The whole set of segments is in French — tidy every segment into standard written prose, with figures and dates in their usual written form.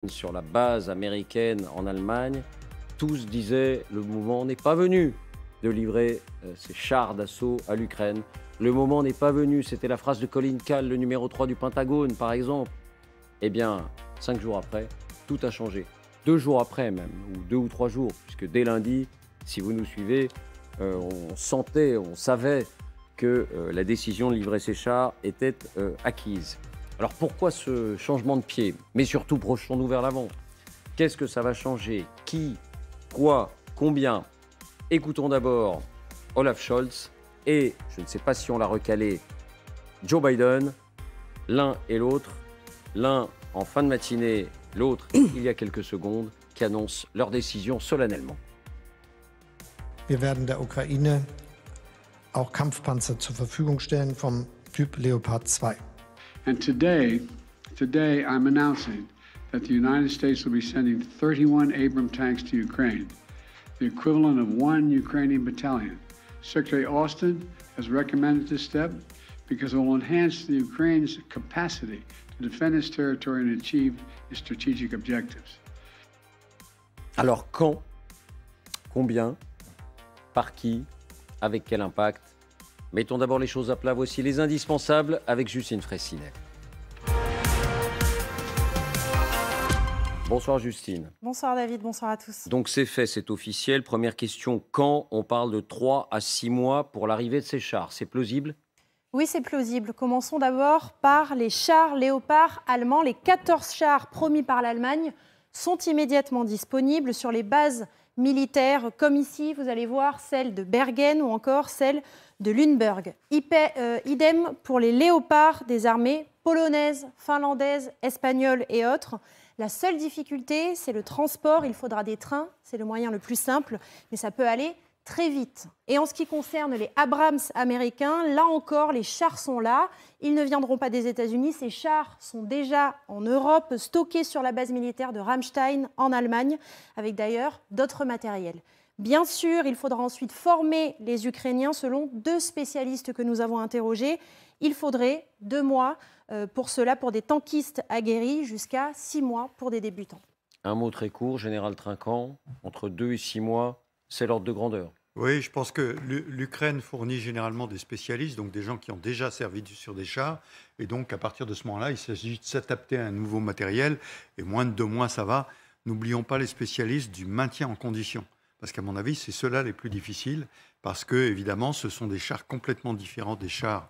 sur la base américaine en Allemagne, tous disaient le moment n'est pas venu de livrer ces chars d'assaut à l'Ukraine. Le moment n'est pas venu, c'était la phrase de Colin Kahl, le numéro 3 du Pentagone, par exemple. Eh bien, 5 jours après, tout a changé. 2 jours après même, ou 2 ou 3 jours, puisque dès lundi, si vous nous suivez, on sentait, on savait que la décision de livrer ces chars était acquise. Alors pourquoi ce changement de pied? Mais surtout, projetons-nous vers l'avant. Qu'est-ce que ça va changer? Qui? Quoi? Combien? Écoutons d'abord Olaf Scholz et, je ne sais pas si on l'a recalé, Joe Biden, l'un et l'autre, l'un en fin de matinée, l'autre il y a quelques secondes, qui annoncent leur décision solennellement. Wir werden der Ukraine auch Kampfpanzer zur Verfügung stellen vom Typ Leopard 2. And today I'm announcing that the United States will be sending 31 Abrams tanks to Ukraine, the equivalent of 1 Ukrainian battalion. Secretary Austin has recommended this step because it will enhance the Ukraine's capacity to defend its territory and achieve its strategic objectives. Alors quand? Combien? Par qui? Avec quel impact? Mettons d'abord les choses à plat. Voici les indispensables avec Justine Fraissinet. Bonsoir Justine. Bonsoir David, bonsoir à tous. Donc c'est fait, c'est officiel. Première question, quand? On parle de 3 à 6 mois pour l'arrivée de ces chars. C'est plausible? Oui, c'est plausible. Commençons d'abord par les chars Léopard allemands. Les 14 chars promis par l'Allemagne sont immédiatement disponibles sur les bases militaires, comme ici, vous allez voir, celle de Bergen ou encore celle de Lüneburg. Idem pour les léopards des armées polonaises, finlandaises, espagnoles et autres. La seule difficulté, c'est le transport. Il faudra des trains, c'est le moyen le plus simple, mais ça peut aller très vite. Et en ce qui concerne les Abrams américains, là encore, les chars sont là. Ils ne viendront pas des États-Unis. Ces chars sont déjà en Europe, stockés sur la base militaire de Ramstein en Allemagne, avec d'ailleurs d'autres matériels. Bien sûr, il faudra ensuite former les Ukrainiens selon 2 spécialistes que nous avons interrogés. Il faudrait 2 mois pour cela, pour des tankistes aguerris, jusqu'à 6 mois pour des débutants. Un mot très court, Général Trinquant, entre 2 et 6 mois, c'est l'ordre de grandeur. Oui, je pense que l'Ukraine fournit généralement des spécialistes, donc des gens qui ont déjà servi sur des chars. Et donc, à partir de ce moment-là, il s'agit de s'adapter à un nouveau matériel. Et moins de 2 mois, ça va. N'oublions pas les spécialistes du maintien en condition. Parce qu'à mon avis, c'est ceux-là les plus difficiles. Parce que, évidemment, ce sont des chars complètement différents des chars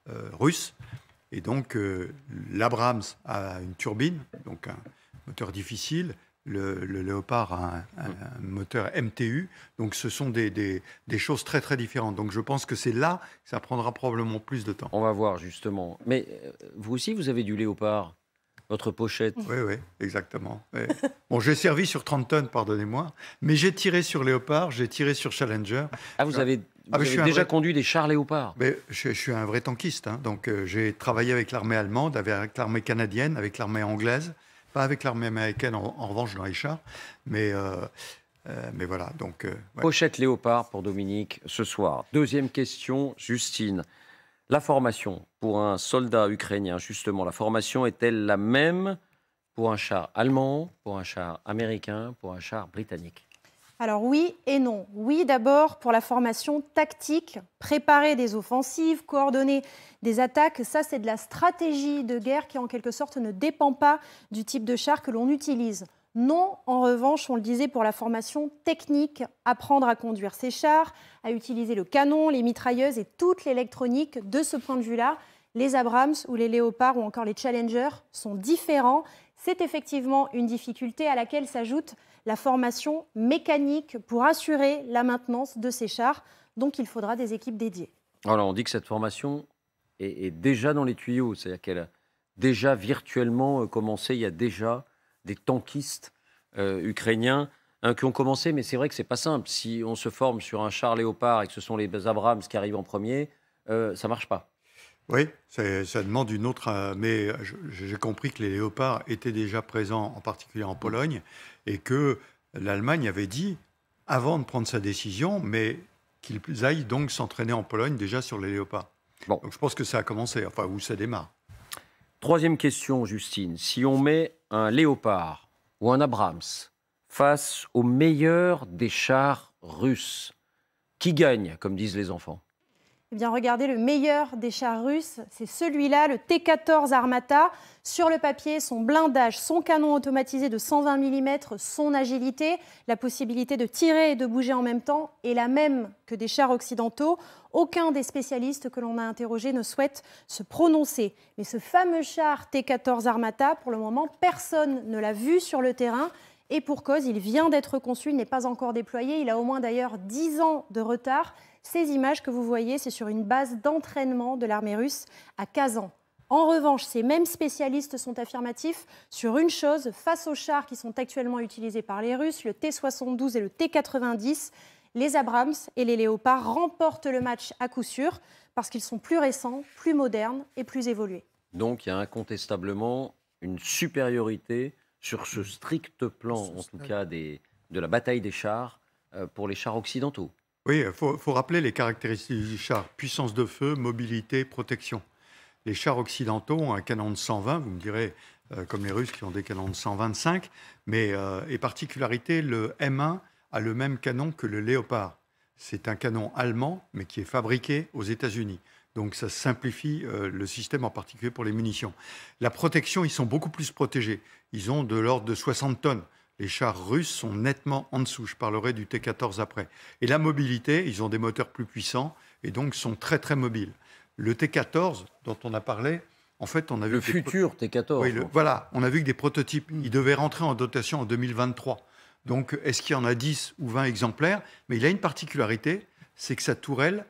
russes. Et donc, l'Abrams a une turbine, donc un moteur difficile. Le Léopard a un moteur MTU. Donc, ce sont des choses très, très différentes. Donc, je pense que c'est là que ça prendra probablement plus de temps. On va voir, justement. Mais vous aussi, vous avez du Léopard, votre pochette. Oui, exactement. Oui. Bon, j'ai servi sur 30 tonnes, pardonnez-moi. Mais j'ai tiré sur Léopard, j'ai tiré sur Challenger. Ah, vous avez déjà conduit des chars Léopard? Mais je suis un vrai tankiste. Hein. Donc, j'ai travaillé avec l'armée allemande, avec l'armée canadienne, avec l'armée anglaise. Pas avec l'armée américaine, en revanche, dans les chars. Mais voilà. Donc, ouais. Pochette Léopard pour Dominique ce soir. Deuxième question, Justine. La formation pour un soldat ukrainien, justement, la formation est-elle la même pour un char allemand, pour un char américain, pour un char britannique? Alors oui et non. Oui d'abord pour la formation tactique, préparer des offensives, coordonner des attaques. Ça, c'est de la stratégie de guerre qui, en quelque sorte, ne dépend pas du type de char que l'on utilise. Non, en revanche, on le disait, pour la formation technique, apprendre à conduire ces chars, à utiliser le canon, les mitrailleuses et toute l'électronique. De ce point de vue-là, les Abrams ou les Léopards ou encore les Challenger sont différents. C'est effectivement une difficulté à laquelle s'ajoute la formation mécanique pour assurer la maintenance de ces chars. Donc, il faudra des équipes dédiées. Alors, on dit que cette formation est déjà dans les tuyaux, c'est-à-dire qu'elle a déjà virtuellement commencé. Il y a déjà des tankistes ukrainiens qui ont commencé, mais c'est vrai que c'est pas simple. Si on se forme sur un char Léopard et que ce sont les Abrams qui arrivent en premier, ça marche pas. Oui, ça demande une autre... mais j'ai compris que les Léopards étaient déjà présents, en particulier en Pologne, et que l'Allemagne avait dit, avant de prendre sa décision, mais qu'ils aillent donc s'entraîner en Pologne déjà sur les Léopards. Bon. Donc je pense que ça a commencé, enfin, où ça démarre. Troisième question, Justine. Si on met un Léopard ou un Abrams face au meilleur des chars russes, qui gagne, comme disent les enfants? Eh bien, regardez, le meilleur des chars russes, c'est celui-là, le T-14 Armata. Sur le papier, son blindage, son canon automatisé de 120 mm, son agilité, la possibilité de tirer et de bouger en même temps est la même que des chars occidentaux. Aucun des spécialistes que l'on a interrogés ne souhaite se prononcer. Mais ce fameux char T-14 Armata, pour le moment, personne ne l'a vu sur le terrain. Et pour cause, il vient d'être conçu, il n'est pas encore déployé. Il a au moins d'ailleurs 10 ans de retard. Ces images que vous voyez, c'est sur une base d'entraînement de l'armée russe à Kazan. En revanche, ces mêmes spécialistes sont affirmatifs sur une chose, face aux chars qui sont actuellement utilisés par les Russes, le T-72 et le T-90, les Abrams et les Léopards remportent le match à coup sûr parce qu'ils sont plus récents, plus modernes et plus évolués. Donc il y a incontestablement une supériorité sur ce strict plan, en tout cas de la bataille des chars, pour les chars occidentaux. Oui, il faut rappeler les caractéristiques du char. Puissance de feu, mobilité, protection. Les chars occidentaux ont un canon de 120, vous me direz, comme les Russes qui ont des canons de 125, mais et particularité, le M1 a le même canon que le Léopard. C'est un canon allemand, mais qui est fabriqué aux États-Unis. Donc ça simplifie le système, en particulier pour les munitions. La protection, ils sont beaucoup plus protégés. Ils ont de l'ordre de 60 tonnes. Les chars russes sont nettement en dessous. Je parlerai du T-14 après. Et la mobilité, ils ont des moteurs plus puissants et donc sont très très mobiles. Le T-14, dont on a parlé, en fait, on a vu... Le futur T-14. Oui, voilà, on a vu que des prototypes, ils devaient rentrer en dotation en 2023. Donc, est-ce qu'il y en a 10 ou 20 exemplaires? Mais il a une particularité, c'est que sa tourelle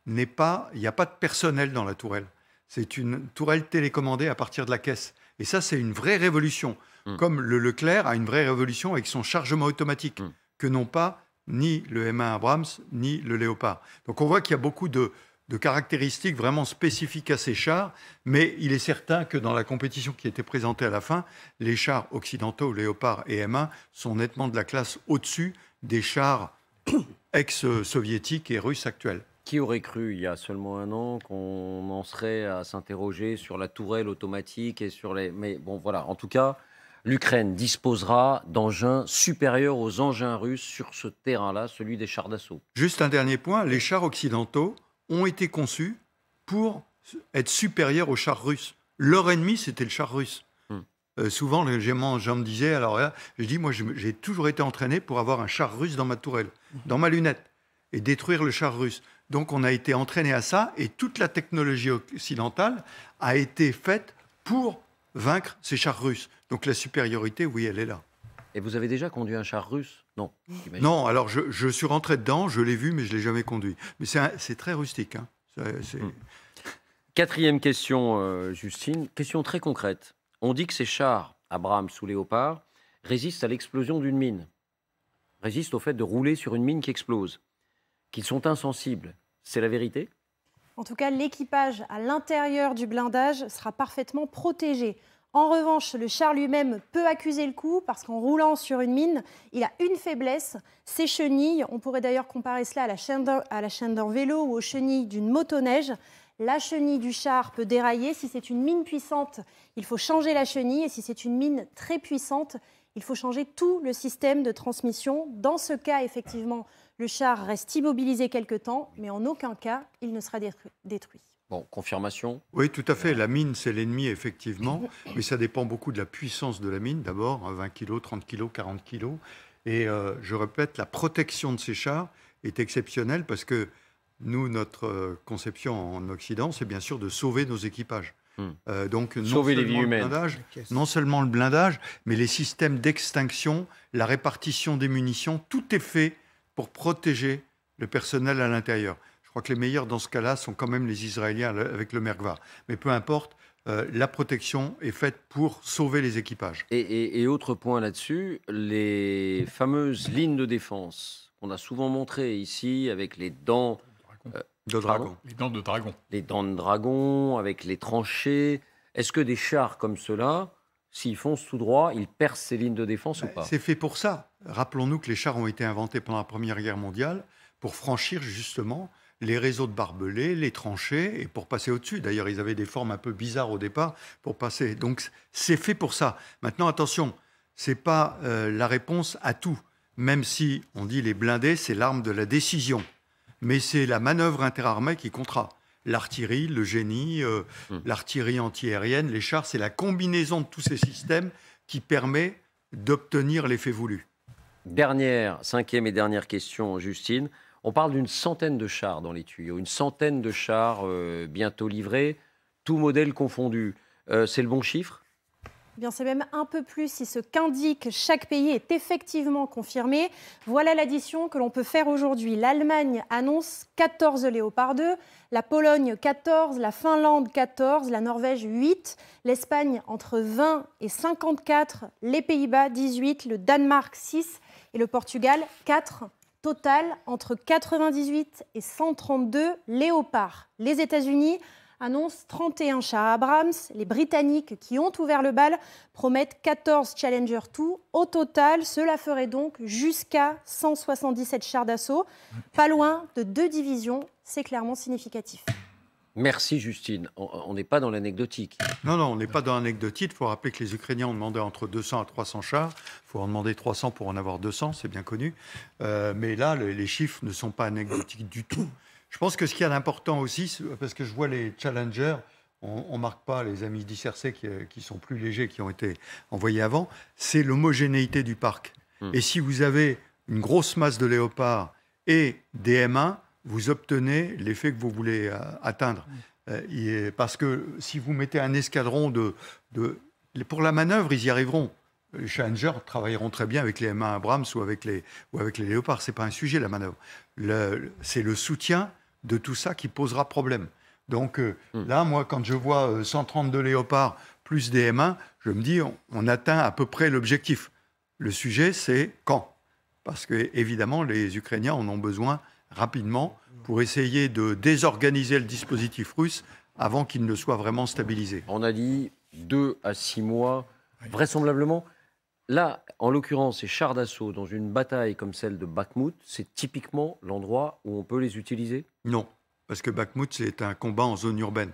n'est pas... Il n'y a pas de personnel dans la tourelle. C'est une tourelle télécommandée à partir de la caisse. Et ça, c'est une vraie révolution. Comme le Leclerc a une vraie révolution avec son chargement automatique, que n'ont pas ni le M1 Abrams, ni le Léopard. Donc, on voit qu'il y a beaucoup de caractéristiques vraiment spécifiques à ces chars, mais il est certain que dans la compétition qui était présentée à la fin, les chars occidentaux, Léopard et M1, sont nettement de la classe au-dessus des chars ex-soviétiques et russes actuels. Qui aurait cru, il y a seulement un an, qu'on en serait à s'interroger sur la tourelle automatique et sur les... Mais bon, voilà, en tout cas, l'Ukraine disposera d'engins supérieurs aux engins russes sur ce terrain-là, celui des chars d'assaut. Juste un dernier point, les chars occidentaux ont été conçus pour être supérieurs aux chars russes. Leur ennemi, c'était le char russe. Souvent, les gens me disaient, alors là, je dis, moi, j'ai toujours été entraîné pour avoir un char russe dans ma tourelle, dans ma lunette, et détruire le char russe. Donc, on a été entraîné à ça, et toute la technologie occidentale a été faite pour vaincre ces chars russes. Donc, la supériorité, oui, elle est là. Et vous avez déjà conduit un char russe? Non. Non, alors je suis rentré dedans, je l'ai vu, mais je ne l'ai jamais conduit. Mais c'est très rustique. Hein. Quatrième question, Justine. Question très concrète. On dit que ces chars, Abrams ou Léopard, résistent à l'explosion d'une mine. Résistent au fait de rouler sur une mine qui explose. Qu'ils sont insensibles. C'est la vérité? En tout cas, l'équipage à l'intérieur du blindage sera parfaitement protégé. En revanche, le char lui-même peut accuser le coup parce qu'en roulant sur une mine, il a une faiblesse, ses chenilles. On pourrait d'ailleurs comparer cela à la chaîne d'un vélo ou aux chenilles d'une motoneige. La chenille du char peut dérailler. Si c'est une mine puissante, il faut changer la chenille. Et si c'est une mine très puissante, il faut changer tout le système de transmission. Dans ce cas, effectivement, le char reste immobilisé quelque temps, mais en aucun cas, il ne sera détruit. Bon, confirmation? Oui, tout à fait. La mine, c'est l'ennemi, effectivement. Mais ça dépend beaucoup de la puissance de la mine, d'abord. 20 kg, 30 kg, 40 kg. Et je répète, la protection de ces chars est exceptionnelle parce que nous, notre conception en Occident, c'est bien sûr de sauver nos équipages. Donc, sauver les vies humaines. Non seulement le blindage, mais les systèmes d'extinction, la répartition des munitions, tout est fait pour protéger le personnel à l'intérieur. Je crois que les meilleurs dans ce cas-là sont quand même les Israéliens avec le Merkava. Mais peu importe, la protection est faite pour sauver les équipages. Et autre point là-dessus, les fameuses lignes de défense qu'on a souvent montrées ici avec les dents de dragon. Les dents de dragon. Les dents de dragon, avec les tranchées. Est-ce que des chars comme ceux-là, s'ils foncent tout droit, ils percent ces lignes de défense ou pas? C'est fait pour ça. Rappelons-nous que les chars ont été inventés pendant la Première Guerre mondiale pour franchir justement les réseaux de barbelés, les tranchées, et pour passer au-dessus. D'ailleurs, ils avaient des formes un peu bizarres au départ pour passer. Donc, c'est fait pour ça. Maintenant, attention, ce n'est pas la réponse à tout. Même si, on dit les blindés, c'est l'arme de la décision. Mais c'est la manœuvre interarmée qui comptera. L'artillerie, le génie, l'artillerie antiaérienne, les chars, c'est la combinaison de tous ces systèmes qui permet d'obtenir l'effet voulu. Cinquième et dernière question, Justine. On parle d'une centaine de chars dans les tuyaux, une centaine de chars bientôt livrés, tout modèle confondu. C'est le bon chiffre ? Eh bien, c'est même un peu plus si ce qu'indique chaque pays est effectivement confirmé. Voilà l'addition que l'on peut faire aujourd'hui. L'Allemagne annonce 14 Léopard 2, la Pologne 14, la Finlande 14, la Norvège 8, l'Espagne entre 20 et 54, les Pays-Bas 18, le Danemark 6 et le Portugal 4. Total entre 98 et 132 Léopards. Les États-Unis annonce 31 chars Abrams. Les Britanniques, qui ont ouvert le bal, promettent 14 Challenger 2. Au total, cela ferait donc jusqu'à 177 chars d'assaut. Pas loin de 2 divisions, c'est clairement significatif. Merci Justine. On n'est pas dans l'anecdotique. Non, on n'est pas dans l'anecdotique. Il faut rappeler que les Ukrainiens ont demandé entre 200 à 300 chars. Il faut en demander 300 pour en avoir 200, c'est bien connu. Mais là, les chiffres ne sont pas anecdotiques du tout. Je pense que ce qu'il y a d'important aussi, parce que je vois les Challengers, on ne marque pas les amis d'ICRC qui sont plus légers, qui ont été envoyés avant, c'est l'homogénéité du parc. Et si vous avez une grosse masse de léopards et des M1, vous obtenez l'effet que vous voulez atteindre. Parce que si vous mettez un escadron pour la manœuvre, ils y arriveront. Les Challengers travailleront très bien avec les M1 Abrams ou avec les Léopards. Ce n'est pas un sujet, la manœuvre. C'est le soutien de tout ça qui posera problème. Donc là, moi, quand je vois 132 Léopards plus des M1, je me dis, on atteint à peu près l'objectif. Le sujet, c'est quand. Parce que, évidemment, les Ukrainiens en ont besoin rapidement pour essayer de désorganiser le dispositif russe avant qu'il ne soit vraiment stabilisé. On a dit 2 à 6 mois, vraisemblablement. Là, en l'occurrence, ces chars d'assaut, dans une bataille comme celle de Bakhmout, c'est typiquement l'endroit où on peut les utiliser ? Non, parce que Bakhmout, c'est un combat en zone urbaine.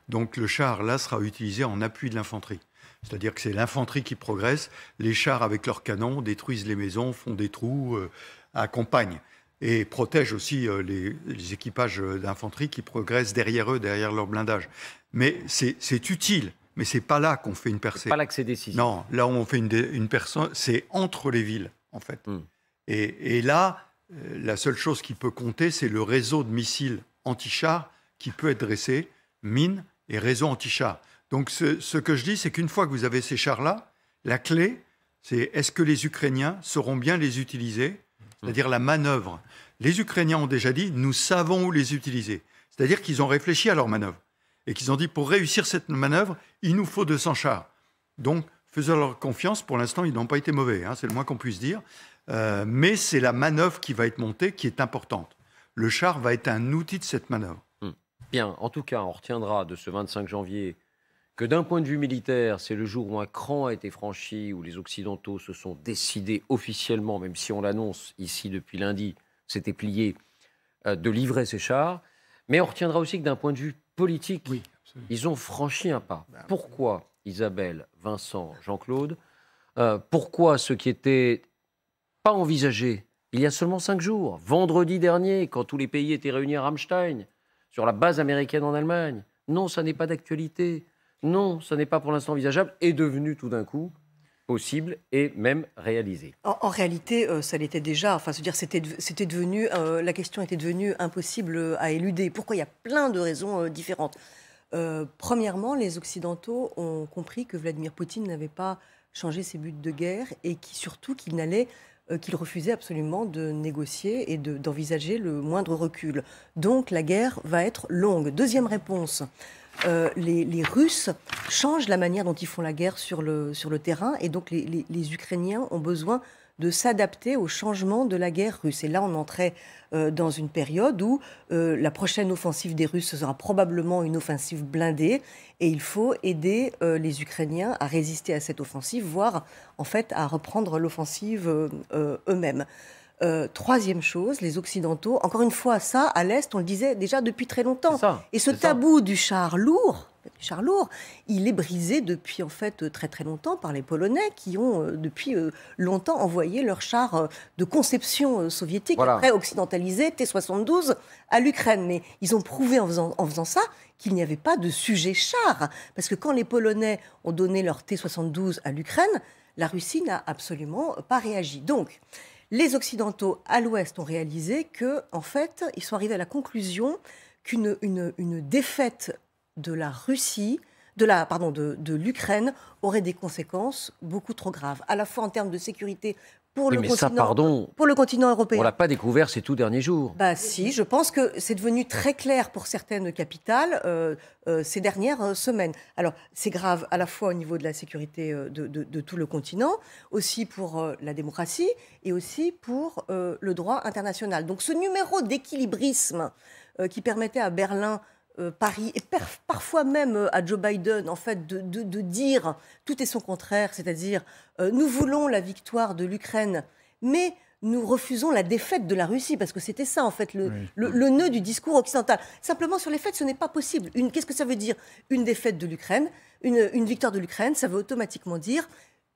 Donc le char, là, sera utilisé en appui de l'infanterie. C'est-à-dire que c'est l'infanterie qui progresse. Les chars, avec leurs canons, détruisent les maisons, font des trous, accompagnent. Et protègent aussi les équipages d'infanterie qui progressent derrière eux, derrière leur blindage. Mais c'est utile. Mais ce n'est pas là qu'on fait une percée. C'est pas là que c'est décisif. Non, là où on fait une percée, c'est entre les villes, en fait. Et là, la seule chose qui peut compter, c'est le réseau de missiles anti-chars qui peut être dressé, mines et réseau anti-chars. Donc ce que je dis, c'est qu'une fois que vous avez ces chars-là, la clé, c'est est-ce que les Ukrainiens sauront bien les utiliser, c'est-à-dire la manœuvre. Les Ukrainiens ont déjà dit, nous savons où les utiliser. C'est-à-dire qu'ils ont réfléchi à leur manœuvre. Et qu'ils ont dit, pour réussir cette manœuvre, il nous faut 200 chars. Donc, faisons-leur confiance. Pour l'instant, ils n'ont pas été mauvais, c'est le moins qu'on puisse dire. Mais c'est la manœuvre qui va être montée qui est importante. Le char va être un outil de cette manœuvre. Bien, en tout cas, on retiendra de ce 25 janvier que d'un point de vue militaire, c'est le jour où un cran a été franchi, où les Occidentaux se sont décidés officiellement, même si on l'annonce ici depuis lundi, c'était plié, de livrer ces chars. Mais on retiendra aussi que d'un point de vue politique, ils ont franchi un pas. Pourquoi, Isabelle, Vincent, Jean-Claude, pourquoi ce qui était pas envisagé il y a seulement 5 jours, vendredi dernier, quand tous les pays étaient réunis à Ramstein, sur la base américaine en Allemagne, non, ça n'est pas d'actualité, non, ça n'est pas pour l'instant envisageable, est devenu tout d'un coup possible et même réalisé. En réalité, ça l'était déjà. Enfin, se dire, c'était devenu, la question était devenue impossible à éluder. Pourquoi ? Il y a plein de raisons différentes. Premièrement, les Occidentaux ont compris que Vladimir Poutine n'avait pas changé ses buts de guerre et surtout qu'il refusait absolument de négocier et d'envisager le moindre recul. Donc la guerre va être longue. Deuxième réponse. Les Russes changent la manière dont ils font la guerre sur le terrain et donc les Ukrainiens ont besoin de s'adapter au changement de la guerre russe. Et là, on entrait dans une période où la prochaine offensive des Russes sera probablement une offensive blindée et il faut aider les Ukrainiens à résister à cette offensive, voire en fait à reprendre l'offensive eux-mêmes. Troisième chose, les Occidentaux, encore une fois, ça, à l'Est, on le disait déjà depuis très longtemps. Et ce tabou du char lourd, chars lourds, il est brisé depuis en fait très très longtemps par les Polonais qui ont depuis longtemps envoyé leurs chars de conception soviétique, après occidentalisés, T-72, à l'Ukraine. Mais ils ont prouvé en faisant ça qu'il n'y avait pas de sujet char. Parce que quand les Polonais ont donné leur T-72 à l'Ukraine, la Russie n'a absolument pas réagi. Donc, les Occidentaux à l'Ouest ont réalisé que, en fait, ils sont arrivés à la conclusion qu'une défaite de la Russie, de l'Ukraine, aurait des conséquences beaucoup trop graves, à la fois en termes de sécurité pour le continent européen. On ne l'a pas découvert ces tout derniers jours. Bah si, je pense que c'est devenu très clair pour certaines capitales ces dernières semaines. Alors, c'est grave à la fois au niveau de la sécurité de tout le continent, aussi pour la démocratie et aussi pour le droit international. Donc, ce numéro d'équilibrisme qui permettait à Berlin, Paris et parfois même à Joe Biden, en fait, de dire tout et son contraire, c'est-à-dire nous voulons la victoire de l'Ukraine, mais nous refusons la défaite de la Russie, parce que c'était ça, en fait, le nœud du discours occidental. Simplement, sur les faits, ce n'est pas possible. Qu'est-ce que ça veut dire, une défaite de l'Ukraine? Une victoire de l'Ukraine, ça veut automatiquement dire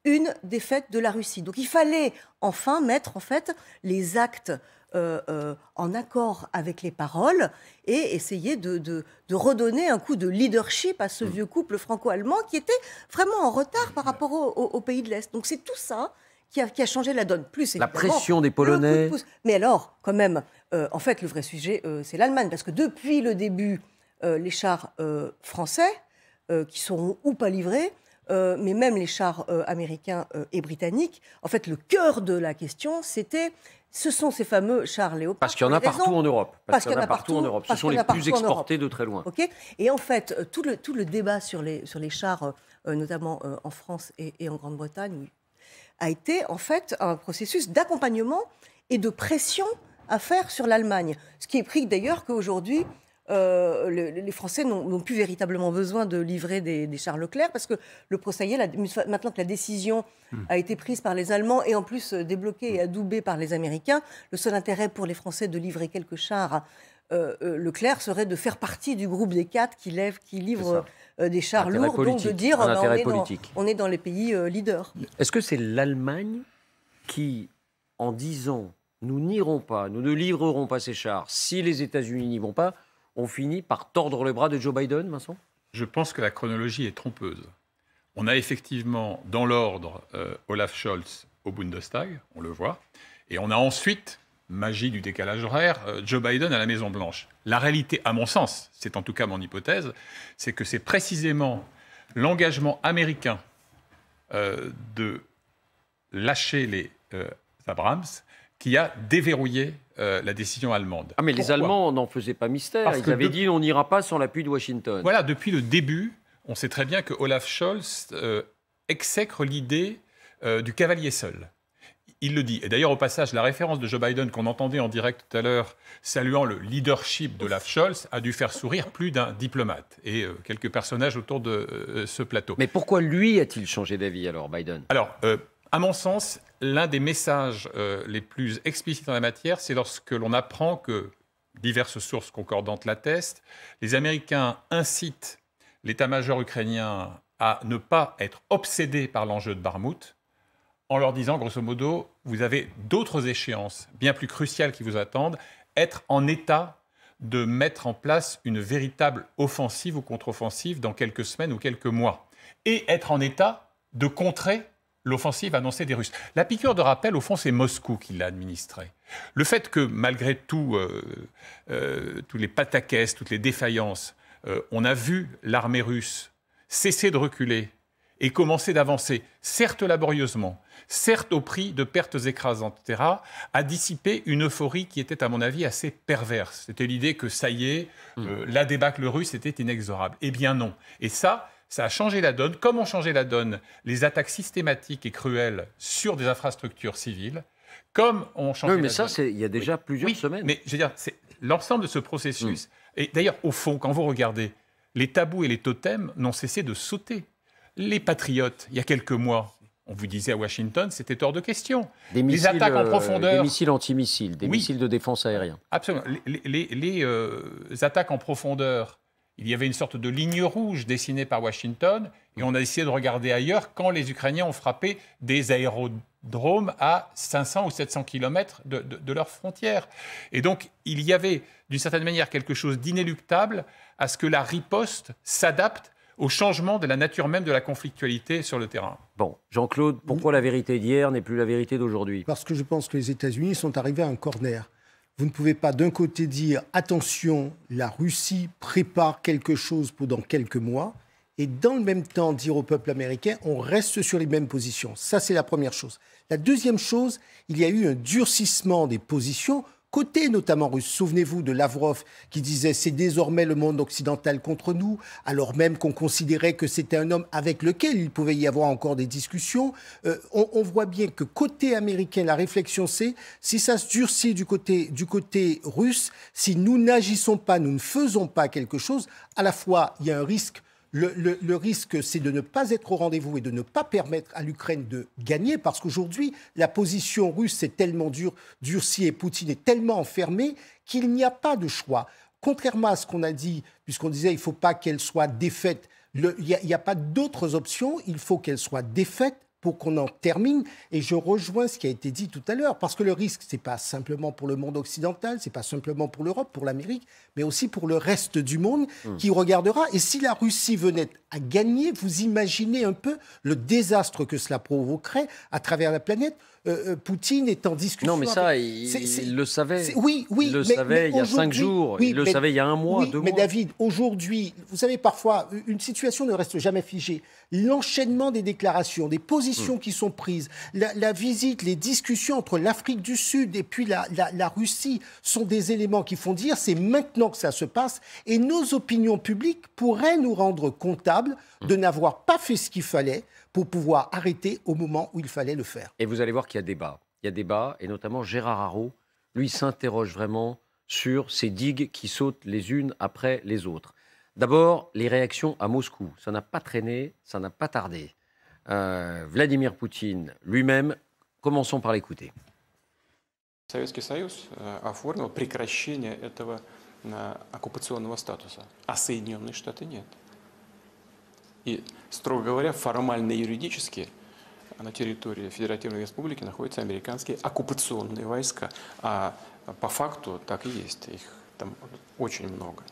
une défaite de la Russie. Donc, il fallait enfin mettre, en fait, les actes en accord avec les paroles et essayer de redonner un coup de leadership à ce vieux couple franco-allemand qui était vraiment en retard par rapport aux pays de l'Est. Donc c'est tout ça qui a changé la donne. Plus la pression des Polonais. Mais alors, quand même, en fait, le vrai sujet, c'est l'Allemagne. Parce que depuis le début, les chars français, qui seront ou pas livrés, mais même les chars américains et britanniques, en fait, le cœur de la question, ce sont ces fameux chars Léopard. Parce qu'il y en a partout en Europe. Parce qu'il y en a partout en Europe. Ce sont les plus exportés de très loin. Okay. Et en fait, tout le débat sur les chars, notamment en France et en Grande-Bretagne, a été en fait un processus d'accompagnement et de pression à faire sur l'Allemagne. Ce qui explique d'ailleurs qu'aujourd'hui, les Français n'ont plus véritablement besoin de livrer des chars Leclerc parce que ça y est, maintenant que la décision a été prise par les Allemands et en plus débloquée et adoubée par les Américains, le seul intérêt pour les Français de livrer quelques chars Leclerc serait de faire partie du groupe des 4 qui livrent des chars lourds, donc de dire on est dans les pays leaders. Est-ce que c'est l'Allemagne qui, en disant nous n'irons pas, nous ne livrerons pas ces chars si les États-Unis n'y vont pas, on finit par tordre le bras de Joe Biden, Vincent? Je pense que la chronologie est trompeuse. On a effectivement, dans l'ordre, Olaf Scholz au Bundestag, on le voit, et on a ensuite, magie du décalage horaire, Joe Biden à la Maison-Blanche. La réalité, à mon sens, c'est en tout cas mon hypothèse, c'est que c'est précisément l'engagement américain de lâcher les Abrams qui a déverrouillé la décision allemande. Ah mais les Allemands n'en faisaient pas mystère. Ils avaient dit on n'ira pas sans l'appui de Washington. Voilà, depuis le début, on sait très bien que Olaf Scholz exècre l'idée du cavalier seul. Il le dit. Et d'ailleurs, au passage, la référence de Joe Biden qu'on entendait en direct tout à l'heure, saluant le leadership d'Olaf Scholz, a dû faire sourire plus d'un diplomate et quelques personnages autour de ce plateau. Mais pourquoi lui a-t-il changé d'avis alors, Biden? Alors, à mon sens, l'un des messages les plus explicites en la matière, c'est lorsque l'on apprend que, diverses sources concordantes l'attestent, les Américains incitent l'état-major ukrainien à ne pas être obsédé par l'enjeu de Barmout, en leur disant, grosso modo, vous avez d'autres échéances bien plus cruciales qui vous attendent, être en état de mettre en place une véritable offensive ou contre-offensive dans quelques semaines ou quelques mois, et être en état de contrer l'offensive annoncée des Russes. La piqûre de rappel, au fond, c'est Moscou qui l'a administrée. Le fait que, malgré tout, tous les pataquès, toutes les défaillances, on a vu l'armée russe cesser de reculer et commencer d'avancer, certes laborieusement, certes au prix de pertes écrasantes, etc., a dissipé une euphorie qui était, à mon avis, assez perverse. C'était l'idée que, ça y est, la débâcle russe était inexorable. Eh bien non. Et ça a changé la donne, comme ont changé la donne les attaques systématiques et cruelles sur des infrastructures civiles, comme ont changé mais la ça, donne... il y a déjà plusieurs semaines. Mais je veux dire, c'est l'ensemble de ce processus. Et d'ailleurs, au fond, quand vous regardez, les tabous et les totems n'ont cessé de sauter. Les patriotes, il y a quelques mois, on vous disait à Washington, c'était hors de question. Les attaques en profondeur... Des missiles antimissiles, des missiles de défense aérienne. Absolument. Les attaques en profondeur il y avait une sorte de ligne rouge dessinée par Washington, et on a essayé de regarder ailleurs quand les Ukrainiens ont frappé des aérodromes à 500 ou 700 km de leurs frontières. Et donc, il y avait, d'une certaine manière, quelque chose d'inéluctable à ce que la riposte s'adapte au changement de la nature même de la conflictualité sur le terrain. Bon, Jean-Claude, pourquoi la vérité d'hier n'est plus la vérité d'aujourd'hui? Parce que je pense que les États-Unis sont arrivés à un corner. Vous ne pouvez pas d'un côté dire « attention, la Russie prépare quelque chose pendant quelques mois » et dans le même temps dire au peuple américain « on reste sur les mêmes positions ». Ça, c'est la première chose. La deuxième chose, il y a eu un durcissement des positions côté notamment russe. Souvenez-vous de Lavrov qui disait « c'est désormais le monde occidental contre nous », alors même qu'on considérait que c'était un homme avec lequel il pouvait y avoir encore des discussions. On voit bien que côté américain, la réflexion c'est, si ça se durcit du côté russe, si nous n'agissons pas, nous ne faisons pas quelque chose, à la fois il y a un risque. Le risque, c'est de ne pas être au rendez-vous et de ne pas permettre à l'Ukraine de gagner, parce qu'aujourd'hui, la position russe est tellement durcie et Poutine est tellement enfermé qu'il n'y a pas de choix. Contrairement à ce qu'on a dit, puisqu'on disait qu'il ne faut pas qu'elle soit défaite, il n'y a pas d'autres options, il faut qu'elle soit défaite pour qu'on en termine. Et je rejoins ce qui a été dit tout à l'heure, parce que le risque, ce n'est pas simplement pour le monde occidental, ce n'est pas simplement pour l'Europe, pour l'Amérique, mais aussi pour le reste du monde qui regardera. Et si la Russie venait à gagner, vous imaginez un peu le désastre que cela provoquerait à travers la planète. Poutine est en discussion. Non, mais ça, il le savait. Oui, il le savait il y a 5 jours, il le savait il y a un mois, 2 mois. Mais David, aujourd'hui, vous savez, parfois, une situation ne reste jamais figée. L'enchaînement des déclarations, des positions qui sont prises, la visite, les discussions entre l'Afrique du Sud et puis la Russie sont des éléments qui font dire c'est maintenant que ça se passe et nos opinions publiques pourraient nous rendre comptables de n'avoir pas fait ce qu'il fallait pour pouvoir arrêter au moment où il fallait le faire. Et vous allez voir qu'il y a débat. Il y a débat, et notamment Gérard Haraud, lui, s'interroge vraiment sur ces digues qui sautent les unes après les autres. D'abord, les réactions à Moscou. Ça n'a pas traîné, ça n'a pas tardé. Vladimir Poutine lui-même, commençons par l'écouter. Советский Союз оформил прекращение этого оккупационного статуса, а Соединенные Штаты нет. И, строго говоря, формально и юридически на территории Федеративной Республики находятся американские оккупационные войска. А по факту так и есть, их там очень много.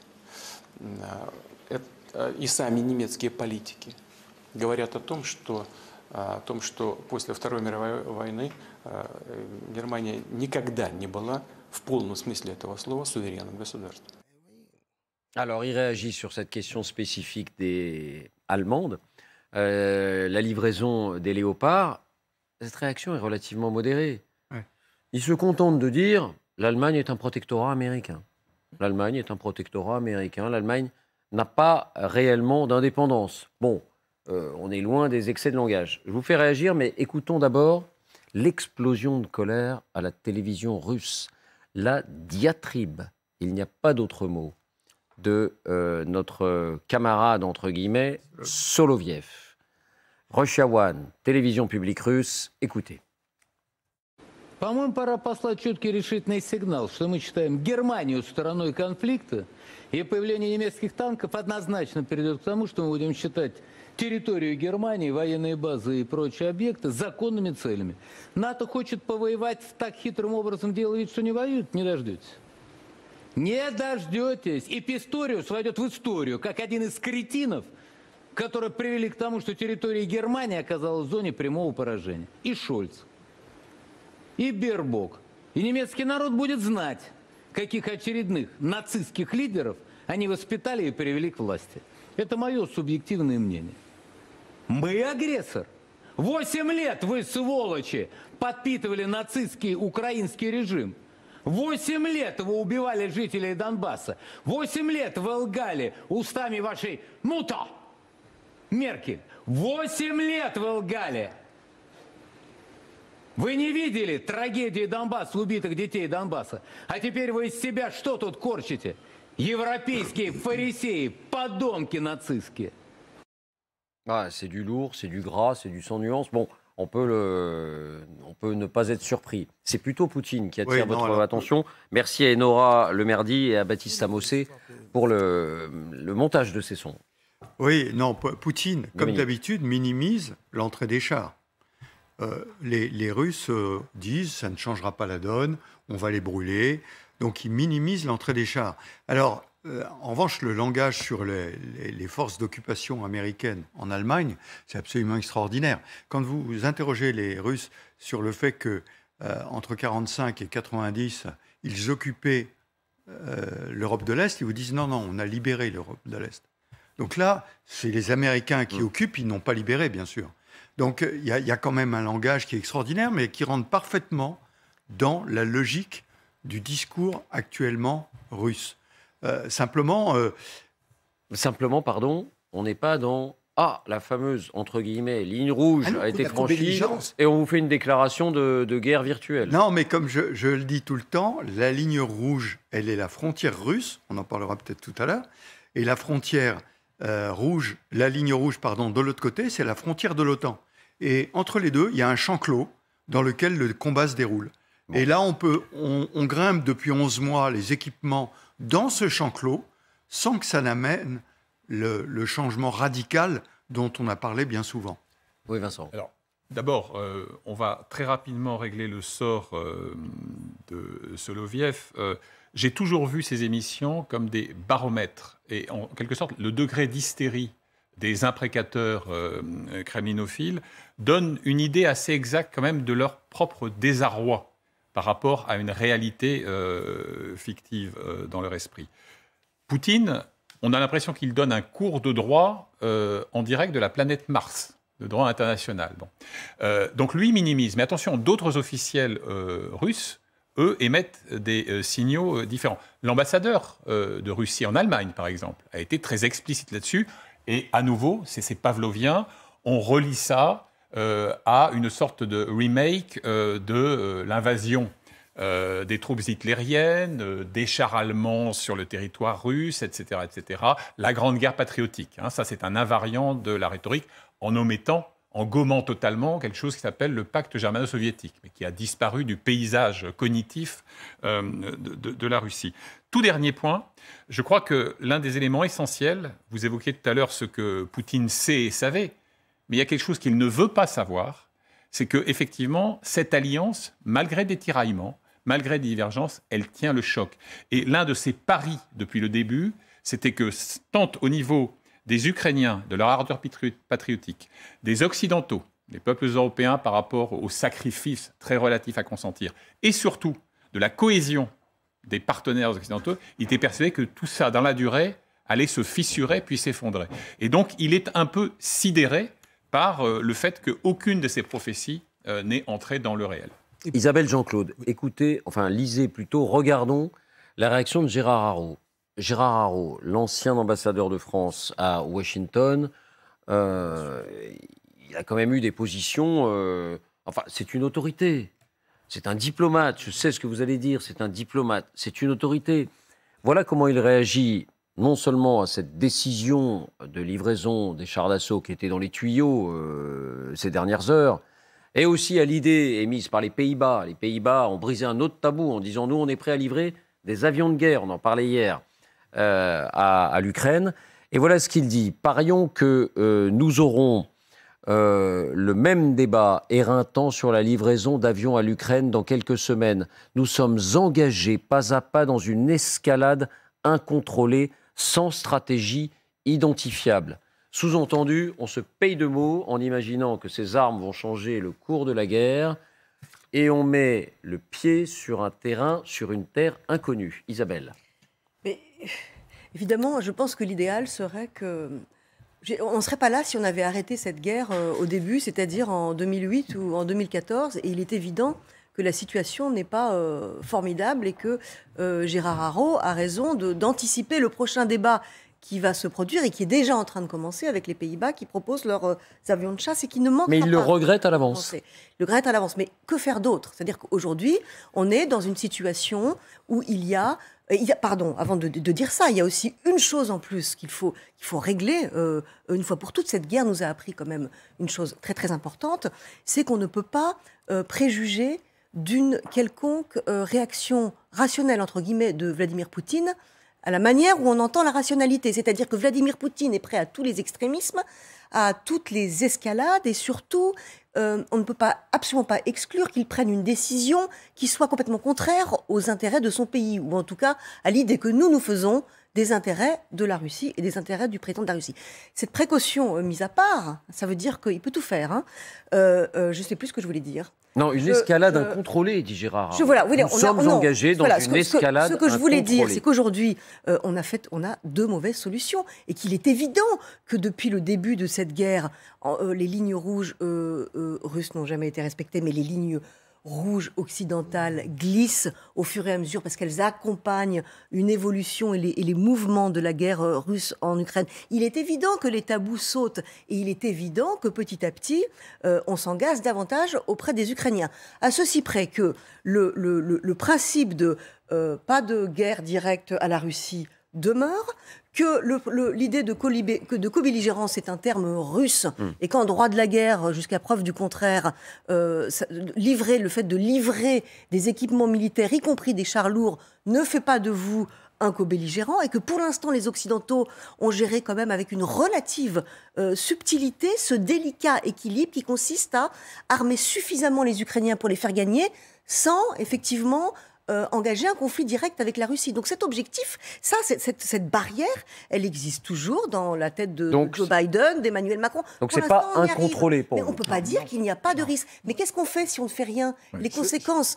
И сами немецкие политики говорят о том, что после Второй мировой войны Германия никогда не была в полном смысле этого слова суверенным государством. Alors, il réagit sur cette question spécifique des Allemandes, la livraison des léopards. Cette réaction est relativement modérée. Ouais. Il se contente de dire l'Allemagne est un protectorat américain. L'Allemagne est un protectorat américain. L'Allemagne n'a pas réellement d'indépendance. Bon, on est loin des excès de langage. Je vous fais réagir, mais écoutons d'abord l'explosion de colère à la télévision russe. La diatribe, il n'y a pas d'autre mot, de notre camarade, entre guillemets, Soloviev. Russia One, télévision publique russe, écoutez. По-моему, пора послать четкий решительный сигнал, что мы считаем Германию стороной конфликта, и появление немецких танков однозначно приведет к тому, что мы будем считать территорию Германии, военные базы и прочие объекты законными целями. НАТО хочет повоевать так хитрым образом, делая вид, что не воюет, не дождетесь. Не дождетесь. И Писториус войдет в историю, как один из кретинов, которые привели к тому, что территория Германии оказалась в зоне прямого поражения. И Шольц, и Бербок. И немецкий народ будет знать, каких очередных нацистских лидеров они воспитали и привели к власти. Это мое субъективное мнение. Мы агрессор. 8 лет вы, сволочи, подпитывали нацистский украинский режим. 8 лет вы убивали жителей Донбасса. 8 лет вы лгали устами вашей Мута, Меркель. 8 лет вы лгали. Вы не видели трагедии Донбасса, убитых детей Донбасса. А теперь вы из себя что тут корчите? Европейские фарисеи, подонки нацистские. Ah, c'est du lourd, c'est du gras, c'est du sans nuance. Bon, on peut ne pas être surpris. C'est plutôt Poutine qui attire votre attention. Merci à Enora Lemerdi et à Baptiste Samossé pour le montage de ces sons. Oui, non, Poutine, comme d'habitude, minimise l'entrée des chars. Les Russes disent ça ne changera pas la donne, on va les brûler. Donc ils minimisent l'entrée des chars. Alors, en revanche, le langage sur les forces d'occupation américaines en Allemagne, c'est absolument extraordinaire. Quand vous interrogez les Russes sur le fait que entre 1945 et 1990, ils occupaient l'Europe de l'Est, ils vous disent non, on a libéré l'Europe de l'Est. Donc là, c'est les Américains qui occupent, ils n'ont pas libéré, bien sûr. Donc il y a quand même un langage qui est extraordinaire, mais qui rentre parfaitement dans la logique du discours actuellement russe. Simplement, pardon, on n'est pas dans la fameuse, entre guillemets, ligne rouge a été franchie et on vous fait une déclaration de guerre virtuelle. Non, mais comme je le dis tout le temps, la ligne rouge, elle est la frontière russe, on en parlera peut-être tout à l'heure, et la frontière rouge, la ligne rouge, pardon, de l'autre côté, c'est la frontière de l'OTAN. Et entre les deux, il y a un champ clos dans lequel le combat se déroule. Bon. Et là, on grimpe depuis 11 mois les équipements dans ce champ clos, sans que ça n'amène le changement radical dont on a parlé bien souvent. Oui, Vincent. Alors, d'abord, on va très rapidement régler le sort de Soloviev. J'ai toujours vu ces émissions comme des baromètres, et en quelque sorte, le degré d'hystérie des imprécateurs kremlinophiles donne une idée assez exacte quand même de leur propre désarroi par rapport à une réalité fictive dans leur esprit. Poutine, on a l'impression qu'il donne un cours de droit en direct de la planète Mars, de droit international. Bon. Donc lui minimise. Mais attention, d'autres officiels russes, eux, émettent des signaux différents. L'ambassadeur de Russie en Allemagne, par exemple, a été très explicite là-dessus. Et à nouveau, c'est pavlovien, on relie ça à une sorte de remake de l'invasion des troupes hitlériennes, des chars allemands sur le territoire russe, etc., etc. La Grande Guerre patriotique, hein, ça c'est un invariant de la rhétorique, en gommant totalement quelque chose qui s'appelle le pacte germano-soviétique, mais qui a disparu du paysage cognitif de la Russie. Tout dernier point, je crois que l'un des éléments essentiels, vous évoquiez tout à l'heure ce que Poutine sait et savait, mais il y a quelque chose qu'il ne veut pas savoir, c'est qu'effectivement, cette alliance, malgré des tiraillements, malgré des divergences, elle tient le choc. Et l'un de ses paris depuis le début, c'était que tant au niveau des Ukrainiens, de leur ardeur patriotique, des Occidentaux, des peuples européens par rapport aux sacrifices très relatifs à consentir, et surtout de la cohésion des partenaires occidentaux, il était persuadé que tout ça, dans la durée, allait se fissurer puis s'effondrer. Et donc, il est un peu sidéré par le fait qu'aucune de ces prophéties n'est entrée dans le réel. Isabelle Jean-Claude, écoutez, lisez plutôt, regardons la réaction de Gérard Haraud. Gérard Haraud, l'ancien ambassadeur de France à Washington, il a quand même eu des positions... c'est une autorité. C'est un diplomate. Je sais ce que vous allez dire. C'est un diplomate. C'est une autorité. Voilà comment il réagit non seulement à cette décision de livraison des chars d'assaut qui était dans les tuyaux ces dernières heures, et aussi à l'idée émise par les Pays-Bas. Les Pays-Bas ont brisé un autre tabou en disant « nous, on est prêt à livrer des avions de guerre ». On en parlait hier. À l'Ukraine. Et voilà ce qu'il dit. Parions que nous aurons le même débat éreintant sur la livraison d'avions à l'Ukraine dans quelques semaines. Nous sommes engagés pas à pas dans une escalade incontrôlée, sans stratégie identifiable. Sous-entendu, on se paye de mots en imaginant que ces armes vont changer le cours de la guerre et on met le pied sur un terrain, sur une terre inconnue. Isabelle. Mais évidemment, je pense que l'idéal serait que... On ne serait pas là si on avait arrêté cette guerre au début, c'est-à-dire en 2008 ou en 2014. Et il est évident que la situation n'est pas formidable et que Gérard Haraud a raison d'anticiper le prochain débat qui va se produire et qui est déjà en train de commencer avec les Pays-Bas qui proposent leurs avions de chasse et qui ne manquera pas. Mais ils le regrettent à l'avance. Ils le regrettent à l'avance. Mais que faire d'autre? C'est-à-dire qu'aujourd'hui, on est dans une situation où pardon, avant de dire ça, il y a aussi une chose en plus qu'il faut régler. Une fois pour toutes, cette guerre nous a appris quand même une chose très très importante, c'est qu'on ne peut pas préjuger d'une quelconque réaction rationnelle, entre guillemets, de Vladimir Poutine à la manière où on entend la rationalité. C'est-à-dire que Vladimir Poutine est prêt à tous les extrémismes, à toutes les escalades, et surtout, on ne peut absolument pas exclure qu'il prenne une décision qui soit complètement contraire aux intérêts de son pays, ou en tout cas à l'idée que nous faisons des intérêts de la Russie et des intérêts du président de la Russie. Cette précaution mise à part, ça veut dire qu'il peut tout faire. Hein. Je ne sais plus ce que je voulais dire. Non, une escalade incontrôlée, dit Gérard. Nous sommes engagés dans une escalade incontrôlée. Ce que je voulais dire, c'est qu'aujourd'hui, on a deux mauvaises solutions et qu'il est évident que depuis le début de cette guerre, les lignes rouges russes n'ont jamais été respectées, mais les lignes rouges occidentales glissent au fur et à mesure parce qu'elles accompagnent une évolution et les mouvements de la guerre russe en Ukraine. Il est évident que les tabous sautent et il est évident que petit à petit, on s'engage davantage auprès des Ukrainiens. À ceci près que le principe de pas de guerre directe à la Russie demeure, que l'idée de co-belligérance est un terme russe et qu'en droit de la guerre, jusqu'à preuve du contraire, le fait de livrer des équipements militaires, y compris des chars lourds, ne fait pas de vous un co-belligérant, et que pour l'instant les Occidentaux ont géré quand même avec une relative subtilité ce délicat équilibre qui consiste à armer suffisamment les Ukrainiens pour les faire gagner sans effectivement engager un conflit direct avec la Russie. Donc cet objectif, cette barrière, elle existe toujours dans la tête de Joe Biden, d'Emmanuel Macron. Donc c'est pas incontrôlé pour vous. Mais on ne peut pas dire qu'il n'y a pas de risque. Mais qu'est-ce qu'on fait si on ne fait rien? Les conséquences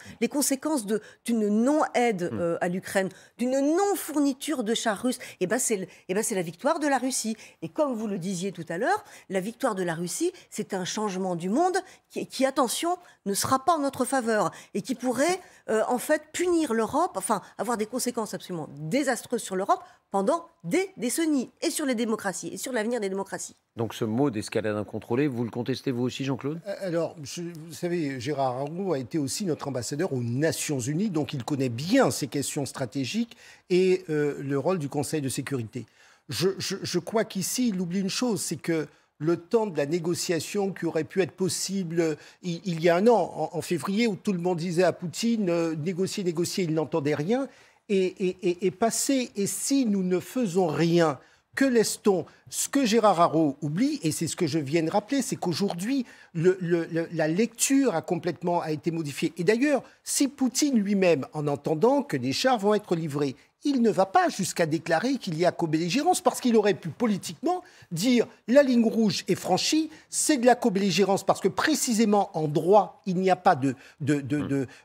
d'une non-aide à l'Ukraine, d'une non-fourniture de chars russes, c'est la victoire de la Russie. Et comme vous le disiez tout à l'heure, la victoire de la Russie, c'est un changement du monde qui, attention, ne sera pas en notre faveur et qui pourrait en fait punir l'Europe, enfin avoir des conséquences absolument désastreuses sur l'Europe pendant des décennies, et sur les démocraties, et sur l'avenir des démocraties. Donc ce mot d'escalade incontrôlée, vous le contestez vous aussi, Jean-Claude? Alors, vous savez, Gérard Arago a été aussi notre ambassadeur aux Nations Unies, donc il connaît bien ces questions stratégiques et le rôle du Conseil de sécurité. Je crois qu'ici, il oublie une chose, c'est que le temps de la négociation qui aurait pu être possible il y a un an, en février, où tout le monde disait à Poutine négocier, il n'entendait rien, est passé. Et si nous ne faisons rien, que laisse-t-on? Ce que Gérard Arago oublie, et c'est ce que je viens de rappeler, c'est qu'aujourd'hui, la lecture a été modifiée. Et d'ailleurs, si Poutine lui-même, en entendant que des chars vont être livrés, il ne va pas jusqu'à déclarer qu'il y a co-belligérance, parce qu'il aurait pu politiquement dire la ligne rouge est franchie, c'est de la co-belligérance, parce que précisément en droit, il n'y a pas de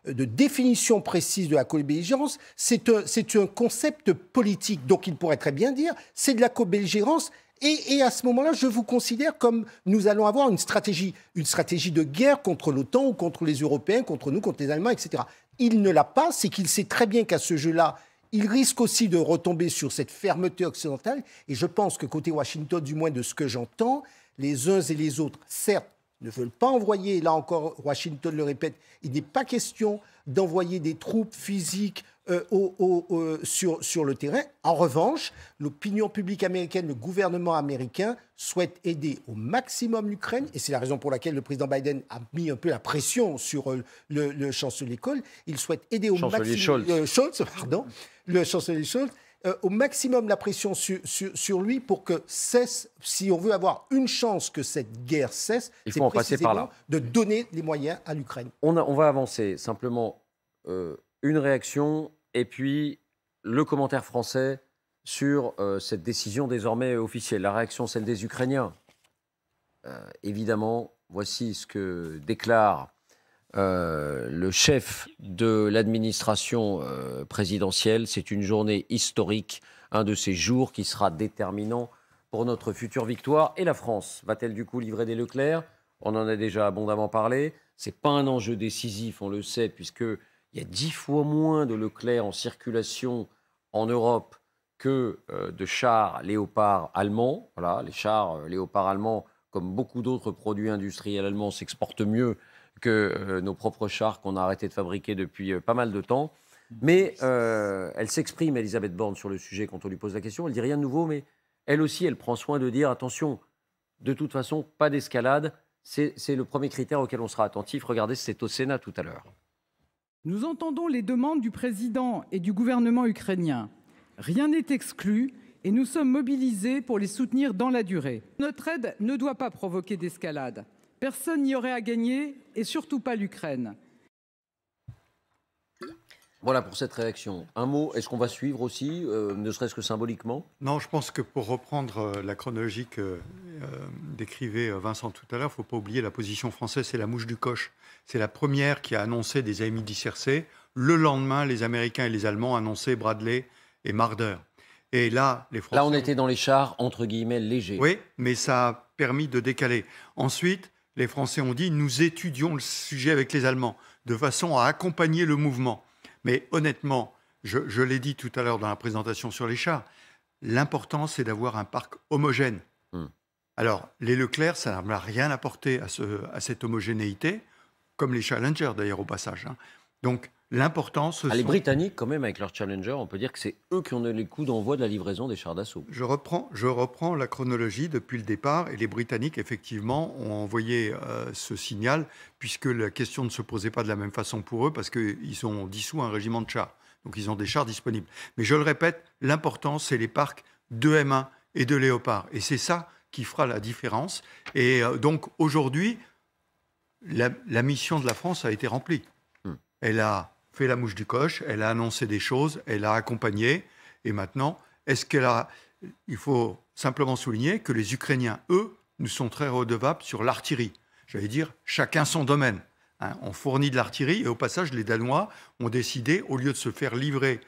définition précise de la co-belligérance, c'est un concept politique. Donc il pourrait très bien dire c'est de la co-belligérance. Et à ce moment-là, je vous considère comme nous allons avoir une stratégie de guerre contre l'OTAN ou contre les Européens, contre nous, contre les Allemands, etc. Il ne l'a pas, c'est qu'il sait très bien qu'à ce jeu-là, il risque aussi de retomber sur cette fermeté occidentale. Et je pense que côté Washington, du moins de ce que j'entends, les uns et les autres, certes, ne veulent pas envoyer, là encore, Washington le répète, il n'est pas question d'envoyer des troupes physiques sur le terrain. En revanche, l'opinion publique américaine, le gouvernement américain souhaite aider au maximum l'Ukraine, et c'est la raison pour laquelle le président Biden a mis un peu la pression sur le chancelier Kohl. Il souhaite aider au maximum le chancelier Scholz, au maximum la pression sur lui pour que cesse, si on veut avoir une chance que cette guerre cesse, il faut en passer par là. De donner les moyens à l'Ukraine. On va avancer. Simplement, une réaction et puis le commentaire français sur cette décision désormais officielle. La réaction, celle des Ukrainiens. Évidemment, voici ce que déclare le chef de l'administration présidentielle. C'est une journée historique, un de ces jours qui sera déterminant pour notre future victoire. Et la France va-t-elle du coup livrer des Leclerc? On en a déjà abondamment parlé. Ce n'est pas un enjeu décisif, on le sait, puisqu'il y a 10 fois moins de Leclerc en circulation en Europe que de chars Léopard allemands. Voilà, les chars Léopard allemands, comme beaucoup d'autres produits industriels allemands, s'exportent mieux que nos propres chars qu'on a arrêté de fabriquer depuis pas mal de temps. Mais elle s'exprime, Elisabeth Borne, sur le sujet quand on lui pose la question. Elle dit rien de nouveau, mais elle aussi, elle prend soin de dire, attention, de toute façon, pas d'escalade. C'est le premier critère auquel on sera attentif. Regardez, c'est au Sénat tout à l'heure. Nous entendons les demandes du président et du gouvernement ukrainien. Rien n'est exclu et nous sommes mobilisés pour les soutenir dans la durée. Notre aide ne doit pas provoquer d'escalade. Personne n'y aurait à gagner et surtout pas l'Ukraine. Voilà pour cette réaction. Un mot, est-ce qu'on va suivre aussi, ne serait-ce que symboliquement? Non, je pense que pour reprendre la chronologie que décrivait Vincent tout à l'heure, il ne faut pas oublier la position française, c'est la mouche du coche. C'est la première qui a annoncé des AMI dispersés. Le lendemain, les Américains et les Allemands annonçaient Bradley et Marder. Et là, les Français... Là, on était dans les chars, entre guillemets, légers. Oui, mais ça a permis de décaler. Ensuite, les Français ont dit, nous étudions le sujet avec les Allemands, de façon à accompagner le mouvement. Mais honnêtement, je l'ai dit tout à l'heure dans la présentation sur les chars, l'important, c'est d'avoir un parc homogène. Alors, les Leclerc, ça n'a rien apporté à cette homogénéité, comme les Challenger, d'ailleurs, au passage. Donc, l'important, les Britanniques, quand même, avec leur Challenger, on peut dire que c'est eux qui ont les coups d'envoi de la livraison des chars d'assaut. Je reprends la chronologie depuis le départ, et les Britanniques, effectivement, ont envoyé ce signal, puisque la question ne se posait pas de la même façon pour eux, parce qu'ils ont dissous un régiment de chars. Donc, ils ont des chars disponibles. Mais je le répète, l'important, c'est les parcs de M1 et de Léopard. Et c'est ça qui fera la différence. Et donc, aujourd'hui, la mission de la France a été remplie. Elle a fait la mouche du coche, elle a annoncé des choses, elle a accompagné. Et maintenant, il faut simplement souligner que les Ukrainiens, eux, nous sont très redevables sur l'artillerie. J'allais dire, chacun son domaine. On fournit de l'artillerie et au passage, les Danois ont décidé, au lieu de se faire livrer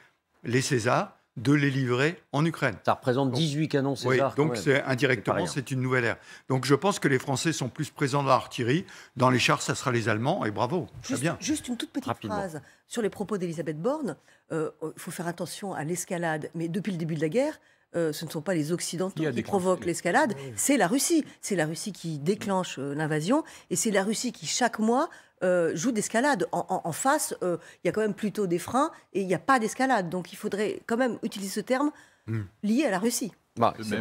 les Césars, de les livrer en Ukraine. Ça représente 18 canons César. Oui, donc indirectement, c'est une nouvelle ère. Donc je pense que les Français sont plus présents dans l'artillerie. Dans les chars, ça sera les Allemands, et bravo, très bien. Juste une toute petite phrase sur les propos d'Elisabeth Borne. Il faut faire attention à l'escalade, mais depuis le début de la guerre, ce ne sont pas les Occidentaux qui provoquent l'escalade, c'est la Russie. C'est la Russie qui déclenche l'invasion, et c'est la Russie qui, chaque mois, joue d'escalade. En face, il y a quand même plutôt des freins, et il n'y a pas d'escalade. Donc il faudrait quand même utiliser ce terme lié à la Russie. Bah, c'est vrai.